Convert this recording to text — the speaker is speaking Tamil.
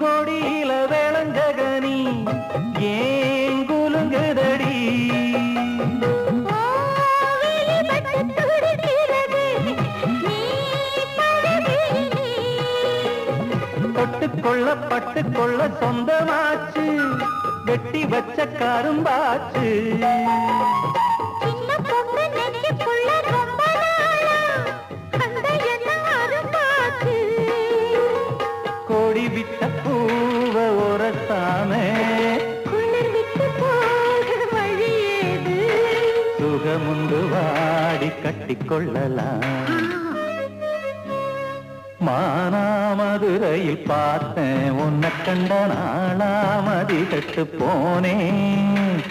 பூங்கொடியில வேளஞ்சகனி ஏன் குலுங்குதடி பட்டுக்கொள்ள சொந்தமாச்சு வெட்டி வச்ச கரும்பாச்சு கோடி விட்ட பூவ ஒரசாமே சுகமுண்டு வாடி கட்டிக்கொள்ளலாம் மானாமதுரையில் பார்த்தேன் உன்னை கண்ட நாளாமதி கட்டு போனேன்